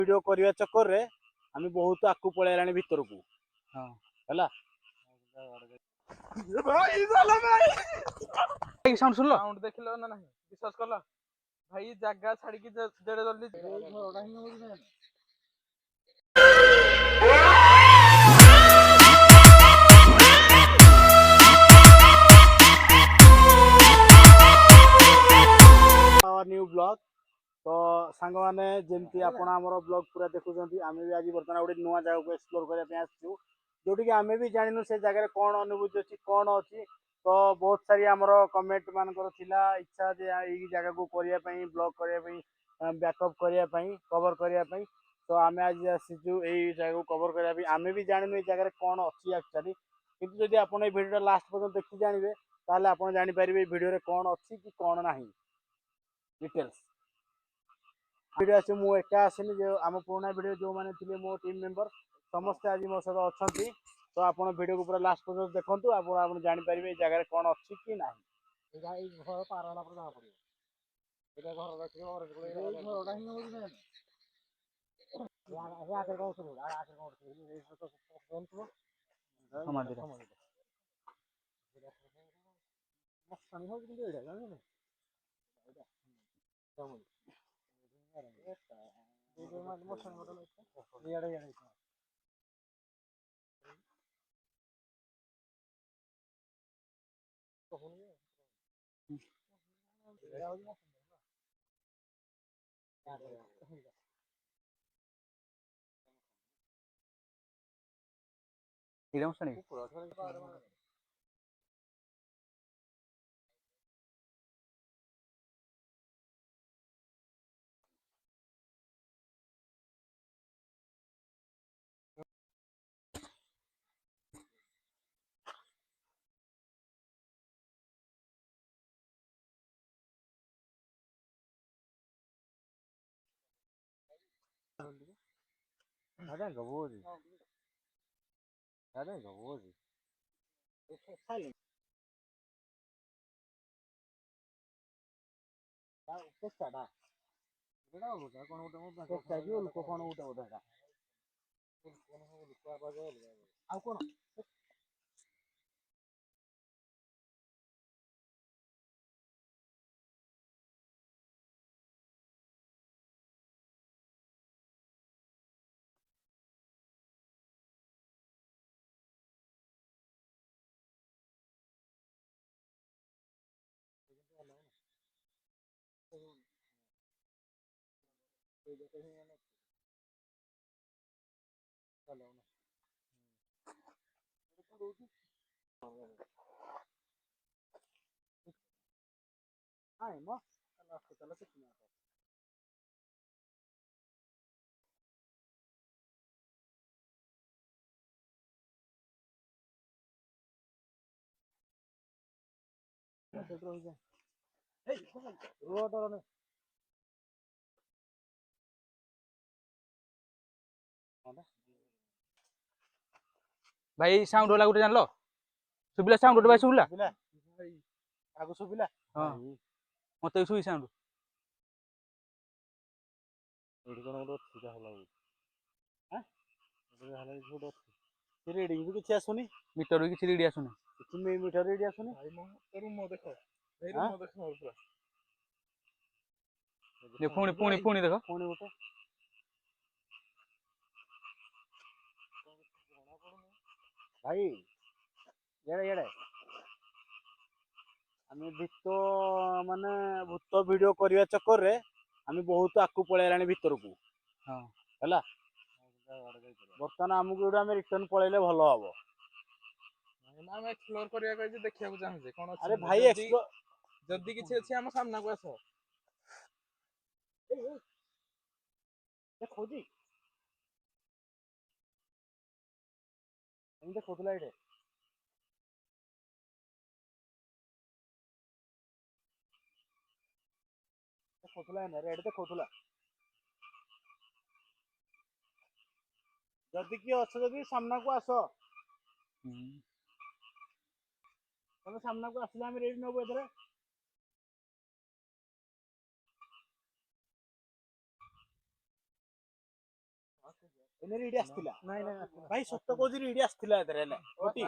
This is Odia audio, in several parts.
वीडियो करने चक्कर रे आम बहुत आकु पलैलानी भितर को है साउंड सुन लो साउंड देखिलो ना नहीं विश्वास करला भाई जगह छाड़ी की जेड़े जल्दी न्यू ब्लॉग तो सांग मैंने जमी आपर ब्लॉग पूरा देखुं आम भी आज बर्तमान गोटे नुआ जगह को एक्सप्लोर करने आसचु जोटि आम भी जानू से जगह कौन अनुभूति अच्छी कौन अच्छी तो बहुत सारी आमर कमेंट मानकर इच्छा जे यही जगह को करने ब्लॉग करने बैकअप करने कवर करने तो आम आज आसीचु यही जगह को कवर करने आम भी जानू ये जगह कौन अच्छी एक्चुअली किंतु जब आप भिडियो लास्ट पर्यटन देखी जानवे ताले आप जापर भिडियो कौन अच्छी कि कौन ना डिटेल्स वीडियो आसी मु एका आसनी जो आम पुराना वीडियो जो मैंने थे मो टीम मेंबर समस्ते आज मो सहित अच्छा तो आप वीडियो को पूरा लास्ट पर्यटन देखूँ आप जापर ये जगह कौन अच्छी कि ना घर पारा जना ada nggak boleh ada nggak boleh pesta dah beda udah kono udah pesta ju ulko kono udah dah kono ulko apa aja au kono Ay, mo. Kalau kita भाई साउंड वाला गुटे जानलो सुबिला साउंड गुटे भाई सुबिला आगु सुबिला हां मते सुई साउंड एडी कोन गोटे ठीक होला हां एडी होला गोटे अच्छी रीडिंग भी किछ आसुनी मीटर भी किछ रीड आसुनी तुम मीटर रीड आसुनी भाई मो रूम देखो भाई रूम देखो पूरा ये पुणी देखो पुणी गोटे भाई येड़े येड़े आम भूत माने भूत वीडियो करने चक्कर रे आम बहुत आकु पलैलानी भितर को है बर्तमान आमको रिटर्न पलैले भल हम हम एक्सप्लोर करिया कहि देखिया को चाहजे कोन अरे भाई एक्सप्लोर जदी किछि अछि हम सामना को आसो देखो जी देखो तो लाइट देखोला रेड देखोला जदि किए अच्छे जदि सामना को आस तुम सामना को आसले आम रेडी नबु एथरे ଏନେ ରିଡି ଆସିଥିଲା ନାଇଁ ନାଇଁ ଆସିଲା। ଭାଇ ସତ କହୁଛି ରିଡି ଆସିଥିଲା ଏଥିରେ ହେଲେ ଗୋଟି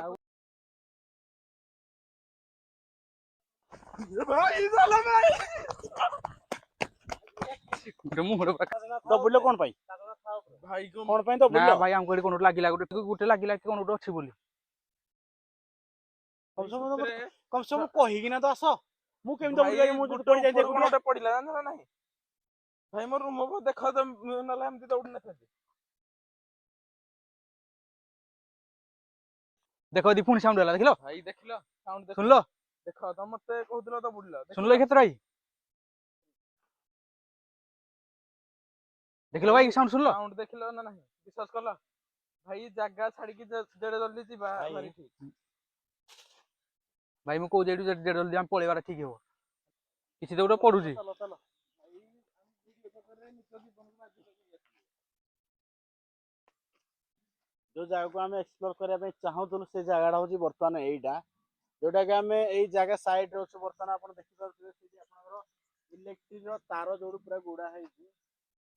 ଭାଇ ଚାଲ ଭାଇ ଦବୁଲ କଣ ପାଇଁ ଭାଇ କଣ ପାଇଁ ନା ଦବୁଲ ଭାଇ ଆମକୁ ଏଠି କୋଉଠି ଲାଗିଲା ଗୋଟେ ଲାଗିଲା କି କଣ ଗୋଟେ ଅଛି ବୋଲି। କମ ସେ କମ କହିକିନା ତ ଆସ ମୁଁ କେମିତି ଦବୁଲ ଭାଇ ମୁଁ ଯଦି ଗୋଟେ ପଡି ଯାଇଥିବି ଉପରକୁ ଏକୁଟିଆ। ଗୋଟେ ପଡିଲା ଜାଣିଛ ନା ନାହିଁ ଭାଇ ମୋ ରୁମ ଦେଖ ତ ନହେଲେ ଏମିତି ଦୌଡ଼ି ନଥାନ୍ତି। ଦେଖ ଦି ପୁଣି ସାଉଣ୍ଡ ହେଲା ଦେଖିଲ ଭାଇ ଦେଖିଲ ସାଉଣ୍ଡ ଦେଖ ଶୁଣିଲ ଦେଖ ତ ମତେ କହୁଥିଲ ତ ବୁଡିଲ ଶୁଣିଲ କ୍ଷେତ୍ର ଭାଇ ଦେଖିଲ ଭାଇ ସାଉଣ୍ଡ ଶୁଣିଲ ସାଉଣ୍ଡ ଦେଖିଲ ନା ନାହିଁ ବିଶ୍ୱାସ କଲ ଭାଇ ଜାଗା ଛାଡିକି ଯେଡେ ଜଲ୍ଦି ଯିବା ଭାଇ। ଭାରି ଠିକ। ଭାଇ ମୁଁ କହୁଛି ଏଠୁ ଯେତେ ଜଲ୍ଦି ଆମେ ପଳେଇବାଟା ଠିକ ହବ କିଛି ତ ଗୋଟେ ପଡୁଛି। ଚାଲ ଚାଲ ଯୋଉ ଜାଗାକୁ ଆମେ ଏକ୍ସପ୍ଲୋର କରିବା ପାଇଁ ଚାହୁଁଥିଲୁ ସେ ଜାଗାଟା ହଉଛି ବର୍ତ୍ତମାନ ଏଇଟା ଯୋଉଟା କି ଆମେ ଏଇ ଜାଗା ସାଇଡରେ ଅଛୁ ବର୍ତ୍ତମାନ ଆପଣ ଦେଖିପାରୁଥିବେ ସେଇଠି ଆପଣଙ୍କର ଇଲେକ୍ଟ୍ରିର ତାର ଯୋଉଠୁ ପୁରା ଗୁଡା ହେଇଛି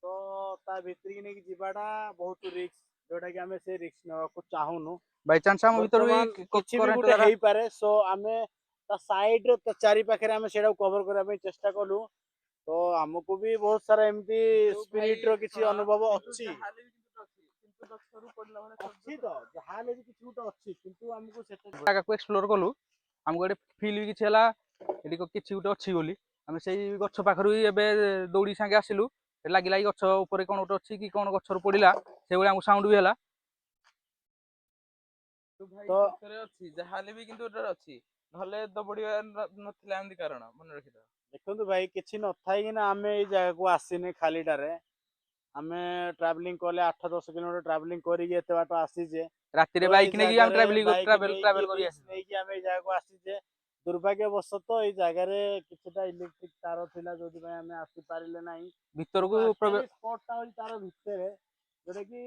ତ ତା ଭିତରିକି ନେଇକି ଯିବାଟା ବହୁତ ରିସ୍କ ଯୋଉଟା କି ଆମେ ସେ ରିସ୍କ ନେବାକୁ ଚାହୁଁନୁ। ବାଇଚାନ୍ସ ଆମ ଭିତରୁ ବି ବର୍ତ୍ତମାନ କିଛି ବି କରେଣ୍ଟ ଗୋଟେ ଦ୍ୱାରା ହେଇପାରେ ସୋ ଆମେ ତା ସାଇଡରେ ତା ଚାରି ପାଖରେ ଆମେ ସେଇଟାକୁ କଭର କରିବା ପାଇଁ ଚେଷ୍ଟା କଲୁ ତ ଆମକୁ ବି ବହୁତ ସାରା ଏମିତି ସ୍ପିରିଟ ର କିଛି ଅନୁଭବ ଅଛି ଅଛି ତ ଯାହାହେଲେ ବି କିଛି ଗୋଟେ ଅଛି କିନ୍ତୁ ଆମକୁ ସେଟା ଜାଗାକୁ ଏକ୍ସପ୍ଲୋର କଲୁ ଆମକୁ ଏଠି ଫିଲ୍ ବି କିଛି ହେଲା ଏଠି କିଛି ଗୋଟେ ଅଛି ବୋଲି ଆମେ ସେଇ ଗଛ ପାଖରୁ ବି ଏବେ ଦୌଡ଼ି ସାଙ୍ଗେ ଆସିଲୁ ଲାଗିଲା କି ଗଛ ଉପରେ କଣ ଗୋଟେ ଅଛି କି କଣ ଗଛରୁ ପଡିଲା ସେଇଭଳି ଆମକୁ ସାଉଣ୍ଡ ବି ହେଲା। ଭାଇ ତ ସତରେ ଅଛି ଯାହାହେଲେ ବି କିନ୍ତୁ ଏଟାରେ ଅଛି ନହେଲେ ଦବଡିବା ନଥିଲା ଏମିତି କାରଣ ମନେ ରଖିଥାଅ। ଦେଖନ୍ତୁ ଭାଇ କିଛି ନଥାଇକି ନା ଆମେ ଏଇ ଜାଗାକୁ ଆସିନେ ଖାଲିଟାରେ ଆମେ ଟ୍ରାଭେଲିଂ କଲେ 8-10 କିଲୋମିଟର ଟ୍ରାଭେଲିଂ କରିକି ଏତେ ବାଟ ଆସିଛେ ତ ରାତିରେ ଏଇ ବାଇକ୍ ନେଇକି ଆମେ ଜାଗାରେ ବାଇକ ନେଇକି ଟ୍ରାଭେଲ କରି ରିକ୍ସ ଆସିଲୁ। ନେଇକି ଆମେ ଏଇ ଜାଗାକୁ ଆସିଛେ ଦୁର୍ଭାଗ୍ୟବଶତଃ ଏଇ ଜାଗାରେ କିଛିଟା ଇଲେକ୍ଟ୍ରିକ ତାର ଥିଲା ଯୋଉଥିପାଇଁ ଆମେ ଆସିପାରିଲେ ନାହିଁ ଭିତରକୁ ସ୍ପଟଟା ହଉଛି ତାର ଭିତରେ ଯୋଉଟା କି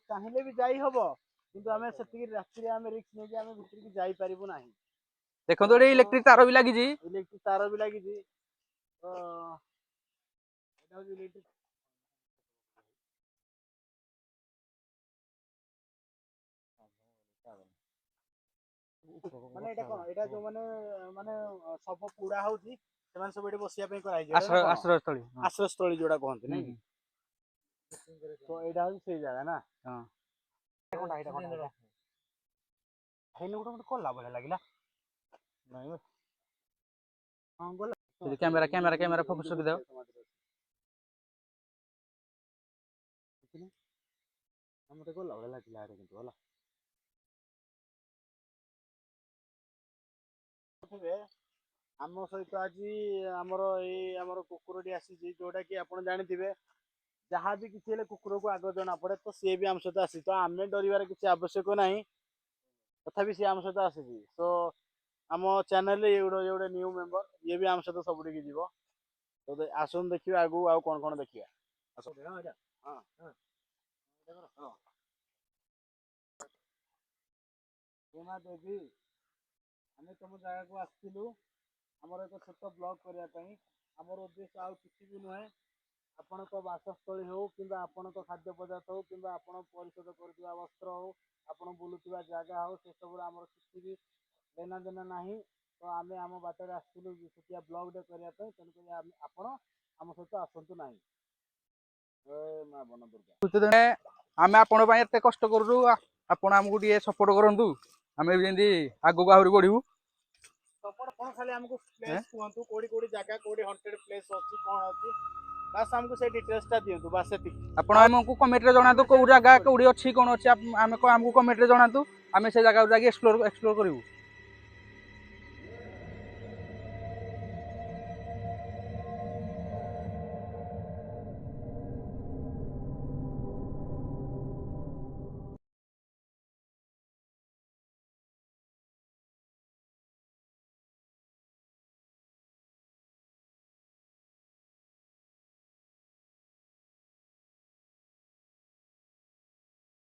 ଚାହିଁଲେ ବି ଯାଇ ହବ କିନ୍ତୁ ଆମେ ସେତିକି ରାତିରେ ଆମେ ରିକ୍ସ ନେଇକି ଆମେ ଭିତରକୁ ଯାଇପାରିବୁ ନାହିଁ। ଦେଖନ୍ତୁ ଏଠି ଇଲେକ୍ଟ୍ରିକ ତାର ବି ଲାଗିଛି ଇଲେକ୍ଟ୍ରିକ ତାର ବି ଲାଗିଛି ତ ଏଇଟା ହଉଛି ଇଲେକ୍ଟ୍ରିକ ମାନେ ଏଇଟା କଣ ଏଇଟା ଯୋଉମାନେ ମାନେ ଶବ ପୋଡା ହଉଛି ସେମାନେ ସବୁ ଏଠି ବସିବା ପାଇଁ କରାହେଇଛି ଏଇଟା ନା କଣ ଆଶ୍ରୟସ୍ଥଳୀ ଆଶ୍ରୟସ୍ଥଳୀ ଯୋଉଟା କହନ୍ତି ନାଇଁ ହୁଁ କି? ତ ଏଇଟା ହଉଛି ସେଇ ଜାଗା ନା ହଁ ହେଇନି ଗୋଟେ ମତେ କଲା ଭଳିଆ ଲାଗିଲା ନାଇଁ ହଁ ଗଲା କ୍ୟାମେରା ଫୋକସ ରଖିଦେବ ମତେ ଗଲା ଭଳିଆ ଲାଗିଲା ଆରେ କିନ୍ତୁ ହେଲା ଆମ ସହିତ ଆଜି ଆମର ଏଇ ଆମର କୁକୁରଟି ଆସିଛି ଯୋଉଟା କି ଆପଣ ଜାଣିଥିବେ ଯାହା ବି କିଛି ହେଲେ କୁକୁରକୁ ଆଗ ଜଣା ପଡେ ତ ସିଏ ବି ଆମ ସହିତ ଆସିଛି ତ ଆମେ ଡରିବାର କିଛି ଆବଶ୍ୟକ ନାହିଁ ତଥାପି ସିଏ ଆମ ସହିତ ଆସିଛି ତ ଆମ ଚ୍ୟାନେଲରେ ଇଏ ଗୋଟେ ନ୍ୟୁ ମେମ୍ବର ଇଏ ବି ଆମ ସହିତ ସବୁଠିକି ଯିବ ତ ଆସନ୍ତୁ ଦେଖିବା ଆଗକୁ ଆଉ କଣ କଣ ଦେଖିବା ଦେବୀ ଆମେ ତମ ଜାଗାକୁ ଆସିଥିଲୁ ଆମର ଏକ ଛୋଟ ବ୍ଲଗ କରିବା ପାଇଁ ଆମର ଉଦ୍ଦେଶ୍ୟ ଆଉ କିଛି ବି ନୁହେଁ ଆପଣଙ୍କ ବାସସ୍ଥଳୀ ହଉ କିମ୍ବା ଆପଣଙ୍କ ଖାଦ୍ୟ ପଦାର୍ଥ ହଉ କିମ୍ବା ଆପଣ ପରିଶୋଧ କରୁଥିବା ବସ୍ତ୍ର ହଉ ଆପଣ ବୁଲୁଥିବା ଜାଗା ହଉ ସେସବୁରେ ଆମର କିଛି ବି ଲେନା ଦେନା ନାହିଁ ତ ଆମେ ଆମ ବାଟରେ ଆସିଥିଲୁ ଛୋଟିଆ ବ୍ଲଗଟେ କରିବା ପାଇଁ ତେଣୁକରି ଆପଣ ଆମ ସହିତ ଆସନ୍ତୁ ନାହିଁ ମା ବନ ଦୁର୍ଗା ଆମେ ଆପଣଙ୍କ ପାଇଁ ଏତେ କଷ୍ଟ କରୁଛୁ ଆପଣ ଆମକୁ ଟିକେ ସପୋର୍ଟ କରନ୍ତୁ ଆମେ ବି ଯେମିତି ଆଗକୁ ଆହୁରି ବଢିବୁ। ସପୋର୍ଟ କଣ ଖାଲି ଆମକୁ ପ୍ଲେସ୍ କୁହନ୍ତୁ କୋଉଠି ଜାଗା କୋଉଠି ହଣ୍ଟେଡ ପ୍ଲେସ୍ ଅଛି କଣ ଅଛି ବାସ୍ ଆମକୁ ସେଇ ଡିଟେଲ୍ସଟା ଦିଅନ୍ତୁ ବାସ୍ ସେତିକି ଆପଣ ଆମକୁ କମେଣ୍ଟରେ ଜଣାନ୍ତୁ କୋଉ ଜାଗା କୋଉଠି ଅଛି କଣ ଅଛି ଆମେ ଆମକୁ କମେଣ୍ଟରେ ଜଣାନ୍ତୁ ଆମେ ସେ ଜାଗାକୁ ଯାଇକି ଏକ୍ସପ୍ଲୋର କରିବୁ।